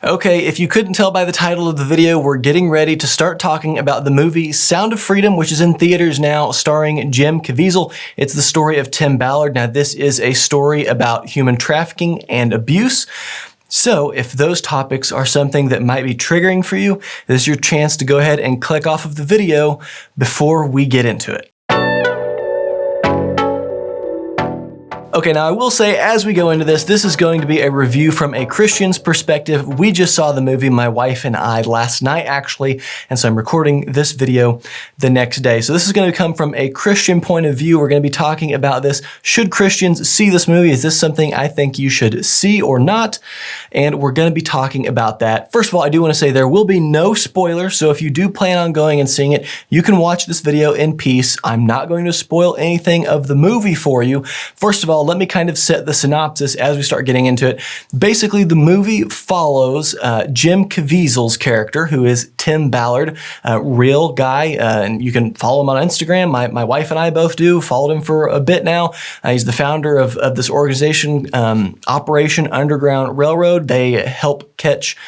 Okay, if you couldn't tell by the title of the video, we're getting ready to start talking about the movie Sound of Freedom, which is in theaters now, starring Jim Caviezel. It's the story of Tim Ballard. Now, this is a story about human trafficking and abuse. So if those topics are something that might be triggering for you, this is your chance to go ahead and click off of the video before we get into it. Okay, now I will say as we go into this, this is going to be a review from a Christian's perspective. We just saw the movie, my wife and I, last night actually, and so I'm recording this video the next day. So this is going to come from a Christian point of view. We're going to be talking about this. Should Christians see this movie? Is this something I think you should see or not? And we're going to be talking about that. First of all, I do want to say there will be no spoilers, so if you do plan on going and seeing it, you can watch this video in peace. I'm not going to spoil anything of the movie for you. First of all, let me kind of set the synopsis as we start getting into it. Basically, the movie follows Jim Caviezel's character, who is Tim Ballard, a real guy, and you can follow him on Instagram. My wife and I both do, followed him for a bit now. He's the founder of this organization, Operation Underground Railroad. They help catch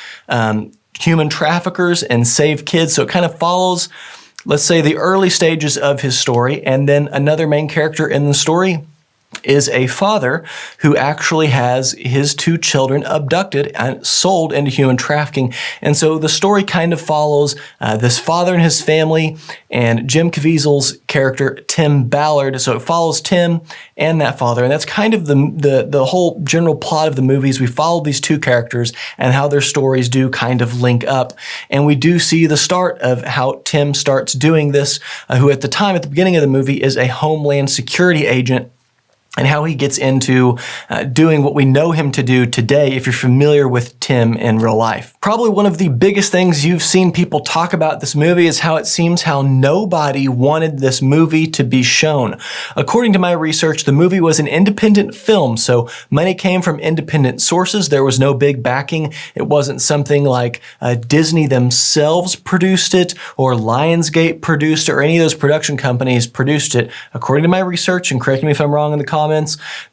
human traffickers and save kids, so it kind of follows, let's say, the early stages of his story. And then another main character in the story is a father who actually has his two children abducted and sold into human trafficking. And so the story kind of follows this father and his family and Jim Caviezel's character, Tim Ballard. So it follows Tim and that father. And that's kind of the whole general plot of the movies. We follow these two characters and how their stories do kind of link up. And we do see the start of how Tim starts doing this, who at the beginning of the movie is a Homeland Security agent, and how he gets into doing what we know him to do today if you're familiar with Tim in real life. Probably one of the biggest things you've seen people talk about this movie is how it seems how nobody wanted this movie to be shown. According to my research, the movie was an independent film, so money came from independent sources. There was no big backing. It wasn't something like Disney themselves produced it or Lionsgate produced it or any of those production companies produced it. According to my research, and correct me if I'm wrong in the comments,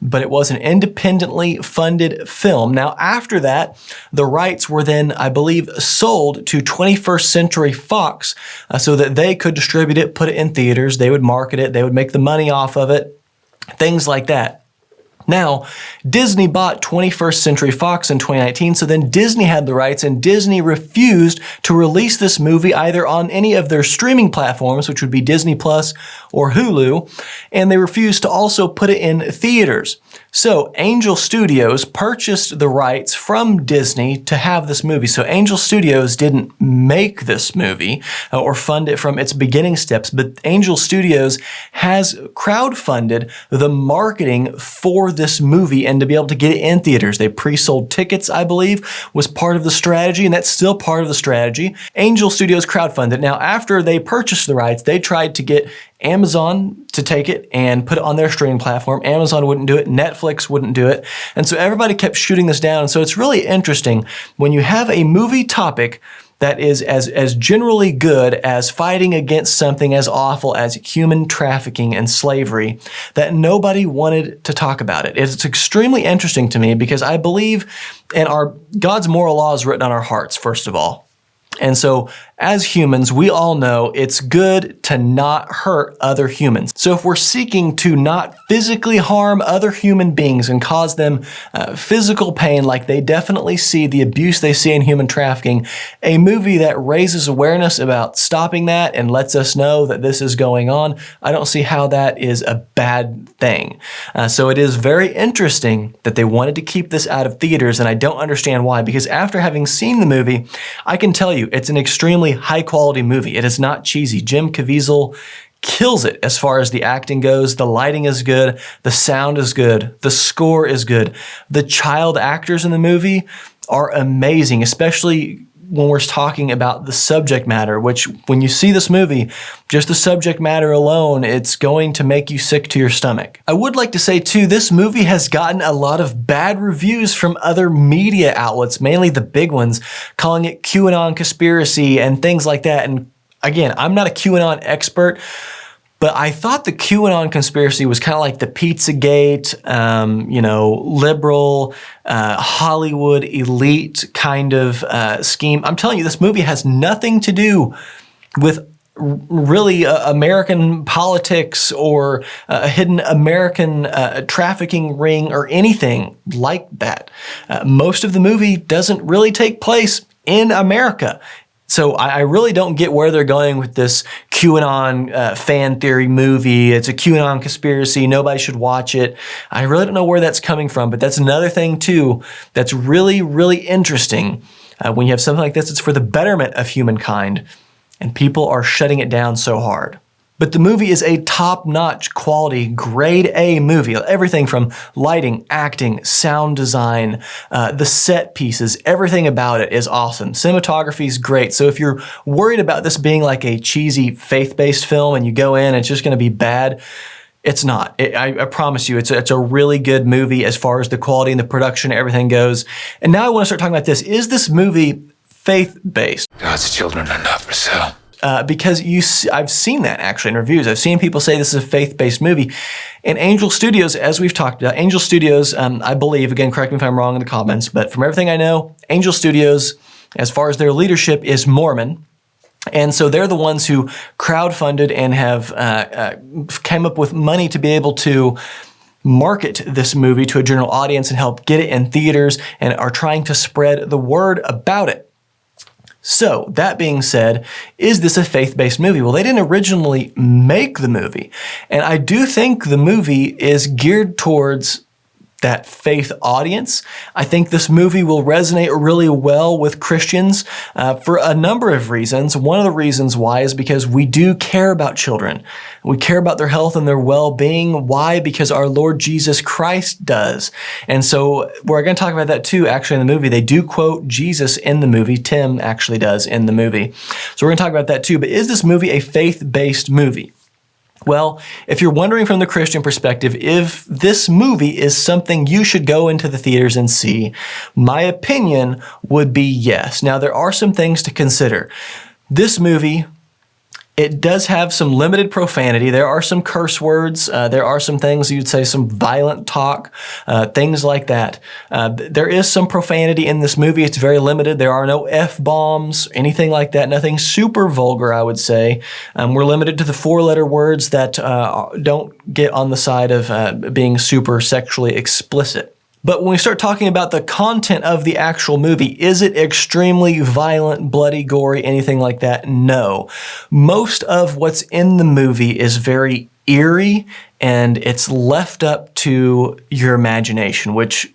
but it was an independently funded film. Now, after that, the rights were then, I believe, sold to 21st Century Fox so that they could distribute it, put it in theaters, they would market it, they would make the money off of it, things like that. Now, Disney bought 21st Century Fox in 2019, so then Disney had the rights, and Disney refused to release this movie either on any of their streaming platforms, which would be Disney Plus or Hulu, and they refused to also put it in theaters. So Angel Studios purchased the rights from Disney to have this movie. So Angel Studios didn't make this movie or fund it from its beginning steps, but Angel Studios has crowdfunded the marketing for this movie and to be able to get it in theaters. They pre-sold tickets, I believe, was part of the strategy, and that's still part of the strategy. Angel Studios crowdfunded. Now, after they purchased the rights, they tried to get Amazon to take it and put it on their streaming platform. Amazon wouldn't do it. Netflix wouldn't do it. And so everybody kept shooting this down. And so it's really interesting when you have a movie topic that is as generally good as fighting against something as awful as human trafficking and slavery, that nobody wanted to talk about it. It's extremely interesting to me because I believe in God's moral laws written on our hearts, first of all. And so as humans, we all know it's good to not hurt other humans. So if we're seeking to not physically harm other human beings and cause them physical pain like they definitely see, the abuse they see in human trafficking, a movie that raises awareness about stopping that and lets us know that this is going on, I don't see how that is a bad thing. So it is very interesting that they wanted to keep this out of theaters, and I don't understand why, because after having seen the movie, I can tell you it's an extremely high quality movie. It is not cheesy. Jim Caviezel kills it as far as the acting goes. The lighting is good. The sound is good. The score is good. The child actors in the movie are amazing, especially when we're talking about the subject matter, which when you see this movie, just the subject matter alone, it's going to make you sick to your stomach. I would like to say too, this movie has gotten a lot of bad reviews from other media outlets, mainly the big ones, calling it QAnon Conspiracy and things like that. And again, I'm not a QAnon expert, But I thought the QAnon conspiracy was kind of like the Pizzagate, liberal, Hollywood elite kind of scheme. I'm telling you, this movie has nothing to do with really American politics or a hidden American trafficking ring or anything like that. Most of the movie doesn't really take place in America. So I really don't get where they're going with this QAnon fan theory movie. It's a QAnon conspiracy. Nobody should watch it. I really don't know where that's coming from, but that's another thing too that's really, really interesting. When you have something like this, it's for the betterment of humankind, and people are shutting it down so hard. But the movie is a top-notch quality, grade A movie. Everything from lighting, acting, sound design, the set pieces, everything about it is awesome. Cinematography is great. So if you're worried about this being like a cheesy faith-based film and you go in and it's just going to be bad, it's not. I promise you, it's a really good movie as far as the quality and the production and everything goes. And now I want to start talking about this. Is this movie faith-based? God's children are not for sale. Because I've seen that actually in reviews. I've seen people say this is a faith-based movie. And Angel Studios, as we've talked about, Angel Studios, I believe, again, correct me if I'm wrong in the comments, but from everything I know, Angel Studios, as far as their leadership, is Mormon. And so they're the ones who crowdfunded and have came up with money to be able to market this movie to a general audience and help get it in theaters and are trying to spread the word about it. So, that being said, is this a faith-based movie? Well, they didn't originally make the movie. And I do think the movie is geared towards that faith audience. I think this movie will resonate really well with Christians for a number of reasons. One of the reasons why is because we do care about children. We care about their health and their well-being. Why? Because our Lord Jesus Christ does. And so we're going to talk about that too, actually, in the movie. They do quote Jesus in the movie. Tim actually does in the movie. So we're going to talk about that too. But is this movie a faith-based movie? Well, if you're wondering from the Christian perspective if this movie is something you should go into the theaters and see, my opinion would be yes. Now, there are some things to consider. This movie, it does have some limited profanity. There are some curse words. There are some things you'd say, some violent talk, things like that. There is some profanity in this movie. It's very limited. There are no F-bombs, anything like that. Nothing super vulgar, I would say. We're limited to the 4-letter words that don't get on the side of being super sexually explicit. But when we start talking about the content of the actual movie, is it extremely violent, bloody, gory, anything like that? No. Most of what's in the movie is very eerie, and it's left up to your imagination, which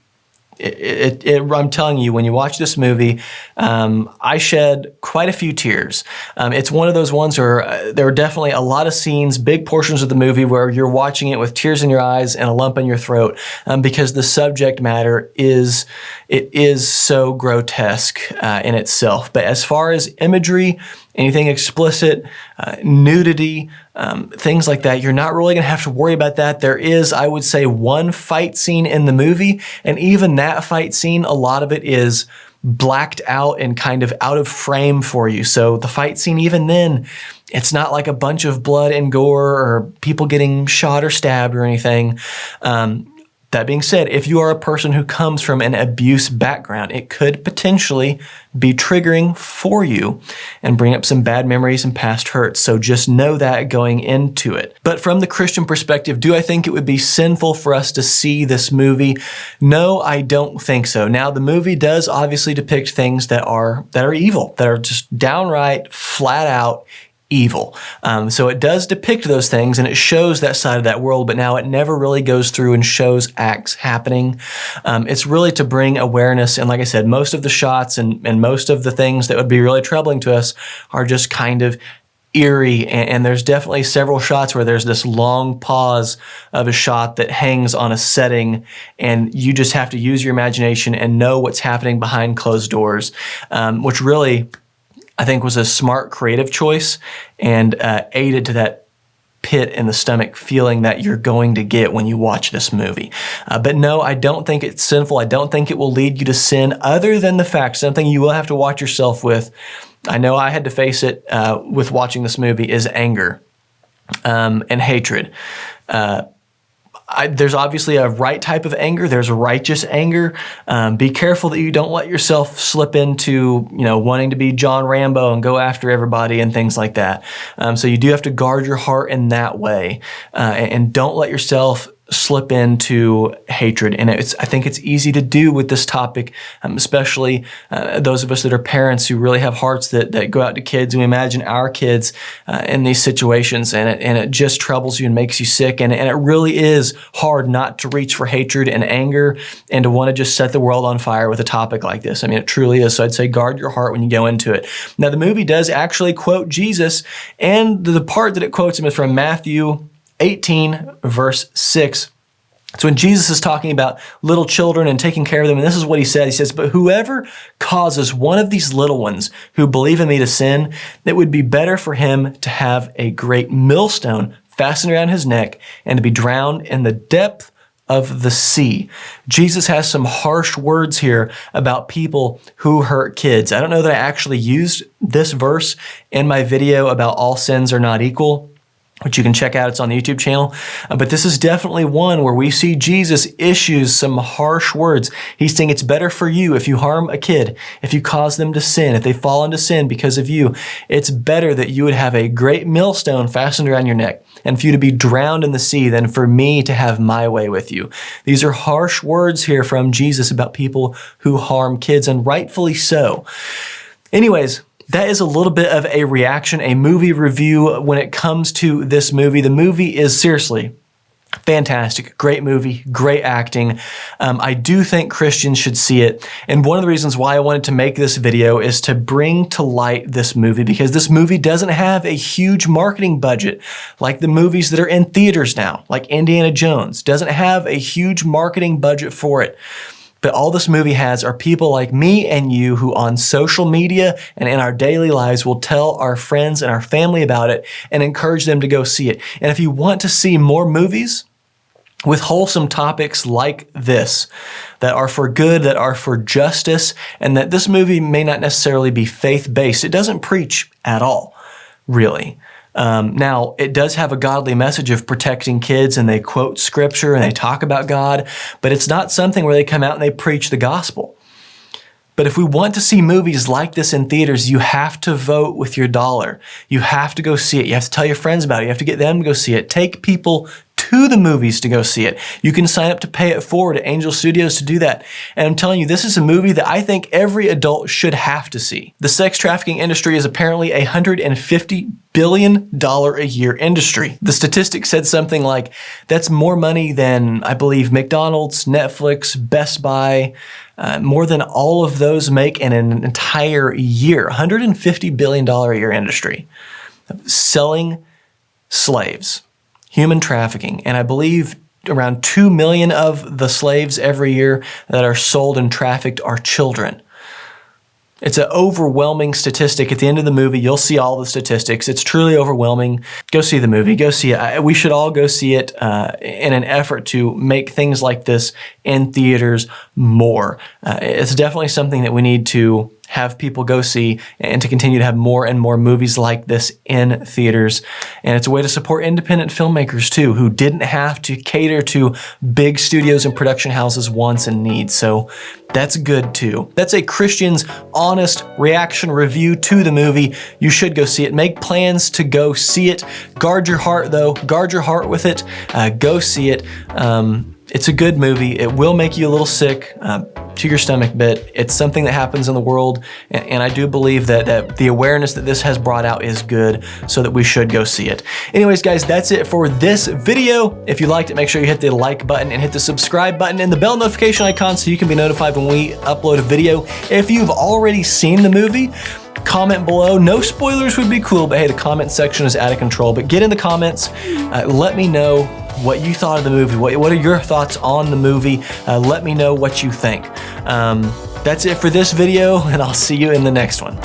I'm telling you, when you watch this movie, I shed quite a few tears. It's one of those ones where there are definitely a lot of scenes, big portions of the movie where you're watching it with tears in your eyes and a lump in your throat, because the subject matter is so grotesque in itself. But as far as imagery, anything explicit, nudity, things like that, you're not really going to have to worry about that. There is, I would say, one fight scene in the movie, and even that fight scene, a lot of it is blacked out and kind of out of frame for you. So the fight scene, even then, it's not like a bunch of blood and gore or people getting shot or stabbed or anything. That being said, if you are a person who comes from an abuse background, it could potentially be triggering for you and bring up some bad memories and past hurts. So just know that going into it. But from the Christian perspective, do I think it would be sinful for us to see this movie? No, I don't think so. Now, the movie does obviously depict things that are evil, that are just downright, flat out evil. So it does depict those things and it shows that side of that world, but now it never really goes through and shows acts happening. It's really to bring awareness. And like I said, most of the shots and most of the things that would be really troubling to us are just kind of eerie. And there's definitely several shots where there's this long pause of a shot that hangs on a setting, and you just have to use your imagination and know what's happening behind closed doors, which really, I think, was a smart creative choice and aided to that pit in the stomach feeling that you're going to get when you watch this movie. But no, I don't think it's sinful. I don't think it will lead you to sin, other than the fact, something you will have to watch yourself with. I know I had to face it with watching this movie, is anger. and hatred. There's obviously a right type of anger. There's a righteous anger. Be careful that you don't let yourself slip into, wanting to be John Rambo and go after everybody and things like that. So you do have to guard your heart in that way, and don't let yourself slip into hatred. And I think it's easy to do with this topic, especially those of us that are parents who really have hearts that go out to kids, and we imagine our kids in these situations, and it just troubles you and makes you sick. And it really is hard not to reach for hatred and anger and to want to just set the world on fire with a topic like this. I mean, it truly is. So I'd say guard your heart when you go into it. Now, the movie does actually quote Jesus, and the part that it quotes him is from Matthew 18, verse 6. So when Jesus is talking about little children and taking care of them, and this is what he said. He says, "But whoever causes one of these little ones who believe in me to sin, it would be better for him to have a great millstone fastened around his neck and to be drowned in the depth of the sea." Jesus has some harsh words here about people who hurt kids. I don't know that I actually used this verse in my video about all sins are not equal, which you can check out. It's on the YouTube channel. But this is definitely one where we see Jesus issues some harsh words. He's saying it's better for you if you harm a kid, if you cause them to sin, if they fall into sin because of you. It's better that you would have a great millstone fastened around your neck and for you to be drowned in the sea than for me to have my way with you. These are harsh words here from Jesus about people who harm kids, and rightfully so. Anyways, that is a little bit of a reaction, a movie review when it comes to this movie. The movie is seriously fantastic. Great movie, great acting. I do think Christians should see it. And one of the reasons why I wanted to make this video is to bring to light this movie, because this movie doesn't have a huge marketing budget like the movies that are in theaters now, like Indiana Jones. Doesn't have a huge marketing budget for it. But all this movie has are people like me and you who on social media and in our daily lives will tell our friends and our family about it and encourage them to go see it. And if you want to see more movies with wholesome topics like this, that are for good, that are for justice, and that this movie may not necessarily be faith-based. It doesn't preach at all, really. Now, it does have a godly message of protecting kids, and they quote scripture and they talk about God, but it's not something where they come out and they preach the gospel. But if we want to see movies like this in theaters, you have to vote with your dollar. You have to go see it. You have to tell your friends about it. You have to get them to go see it. Take people to the movies to go see it. You can sign up to pay it forward at Angel Studios to do that. And I'm telling you, this is a movie that I think every adult should have to see. The sex trafficking industry is apparently a $150 billion a year industry. The statistic said something like, that's more money than, I believe, McDonald's, Netflix, Best Buy, more than all of those make in an entire year. $150 billion a year industry. Selling slaves. Human trafficking, and I believe around 2 million of the slaves every year that are sold and trafficked are children. It's an overwhelming statistic. At the end of the movie, you'll see all the statistics. It's truly overwhelming. Go see the movie. Go see it. We should all go see it in an effort to make things like this in theaters more. It's definitely something that we need to have people go see and to continue to have more and more movies like this in theaters. And it's a way to support independent filmmakers too, who didn't have to cater to big studios and production houses' wants and needs. So that's good too. That's a Christian's honest reaction review to the movie. You should go see it. Make plans to go see it. Guard your heart though. Guard your heart with it. Go see it. It's a good movie. It will make you a little sick to your stomach, but it's something that happens in the world, and I do believe that the awareness that this has brought out is good, so that we should go see it. Anyways, guys, that's it for this video. If you liked it, make sure you hit the like button and hit the subscribe button and the bell notification icon so you can be notified when we upload a video. If you've already seen the movie, comment below. No spoilers would be cool, but hey, the comment section is out of control. But get in the comments. Let me know what you thought of the movie. What are your thoughts on the movie? Let me know what you think. That's it for this video, and I'll see you in the next one.